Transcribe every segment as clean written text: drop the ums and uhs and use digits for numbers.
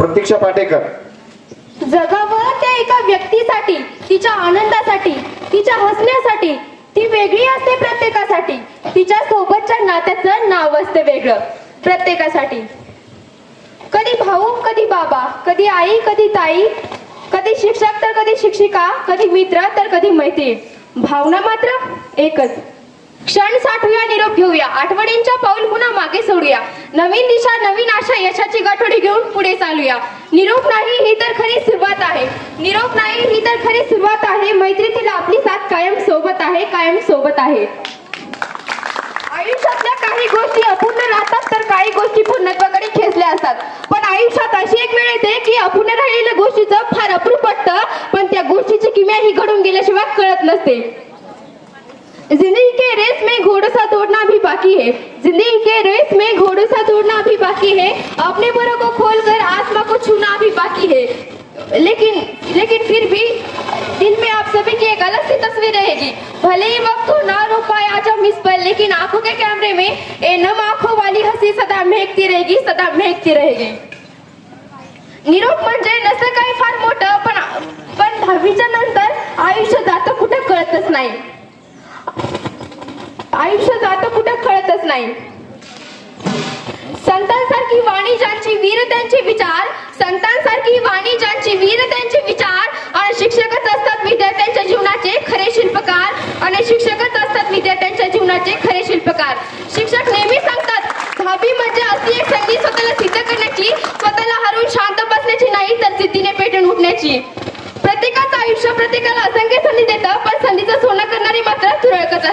प्रतीक्षा पाटेकर. जगावर त्या एका व्यक्तीसाठी, तिच्या आनंदासाठी, तिच्या हसण्यासाठी, ती वेगळी असते प्रत्येकासाठी. तिच्या सोबतच्या नात्याचं नाव असते वेगळं प्रत्येकासाठी. कधी भाऊ, कधी बाबा, कधी आई, कधी ताई, कधी शिक्षक तर कधी शिक्षिका, कधी मित्र तर कधी मैत्रीण. भावना मात्र एकच. क्षण साठवूया, निरोप घेऊया, आठवणींच्या पाऊल पुन्हा मागे सोडूया. नवीन दिशा, नवीन आशा, यशाची गाठोडी घेऊन पुढे चालूया. निरोप नाही ही तर खरी सुरुवात आहे. निरोप नाही ही तर खरी सुरुवात आहे. मैत्रीतील आपली साथ कायम सोबत आहे, कायम सोबत आहे. आयुष्यातल्या काही गोष्टी अपूर्ण राहतात तर काही गोष्टी पूर्णत्वाकडे खेचल्या असतात. पण आयुष्यात अशी एक वेळ येते की अपूर्ण राहिलेल्या गोष्टीचं फार अप्रूप वाटतं, पण त्या गोष्टीची किमया ही घडून गेल्याशिवाय कळत नसते. जिंदगी के रेस में घोड़ों सा दौड़ना भी बाकी है. जिंदगी के रेस में घोड़ों सा दौड़ना भी बाकी है. अपने बरों को खोलकर आसमां को छूना भी बाकी है. लेकिन फिर भी दिल में आप सभी की एक अलग सी तस्वीर रहेगी. भले ही वक्त को ना रोक पाए आज हम इस पर, लेकिन आंखों के कैमरे में ये नम आंखों वाली हंसी सदा महकती रहेगी, सदा महकती रहेगी. निरोप म्हणजे नसतं काही फार मोठं, पण 10वीच्या नंतर आयुष्य जातं कुठं कळतच नाही. आयुष्य जातं कुठं कळतच नाही. संतांसारखी वाणी ज्यांची, वीर त्यांचे विचार. संतांसारखी वाणी ज्यांची, वीर त्यांचे विचार. आणि शिक्षकच असतात विद्यार्थ्यांच्या जीवनाचे खरे शिल्पकार. आणि शिक्षकच असतात विद्यार्थ्यांच्या जीवनाचे खरे शिल्पकार. शिक्षक नेहमी सांगतात 10वी म्हणजे अशी एक संधी स्वतःला सिद्ध करण्याची, स्वतःला हरवून शांत बसण्याची नाही तर जिद्दीने पेटून उठण्याची. प्रत्येकाचं आयुष्य प्रत्येकाला असंख्य संधी देतं, पण संधीचं सोनं करणारी मात्र तुरळकच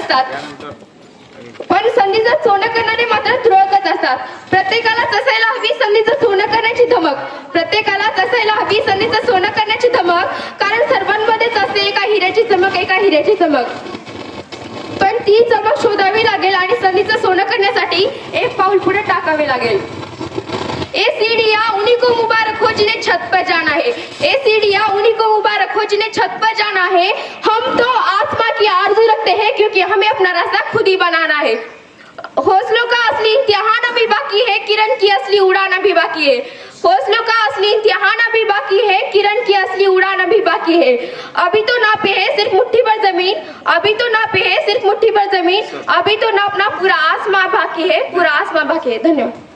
असतात. प्रत्येकालाच असायला हवी संधीचं सोनं करण्याची धमक. प्रत्येकालाच असायला हवी संधीचं सोनं करण्याची धमक. कारण सर्वांमध्येच असते एका हिऱ्याची चमक, एका हिऱ्याची चमक. पण ती चमक शोधावी लागेल आणि संधीचं सोनं करण्यासाठी एक पाऊल पुढे टाकावे लागेल. ए सीढ़ियां उन्हीं को मुबारक हो जिन्हें छत पर जाना है. ए सीढ़ियां उन्हीं को मुबारक हो जिन्हें छत पर जाना है. हम तो आसमां की आरज़ू रखते हैं क्योंकि हमें अपना रास्ता खुद ही बनाना है. हौसलों का असली इम्तिहान अभी बाकी है, किरण की असली उड़ान अभी बाकी है. हौसलों का असली इम्तिहान अभी बाकी है, किरण की असली उड़ान अभी बाकी है. अभी तो नापे है सिर्फ मुट्ठी भर जमीन. अभी तो नापे है सिर्फ मुट्ठी भर जमीन. अभी तो नापना पूरा आसमां बाकी है, पूरा आसमां बाकी है. धन्यवाद.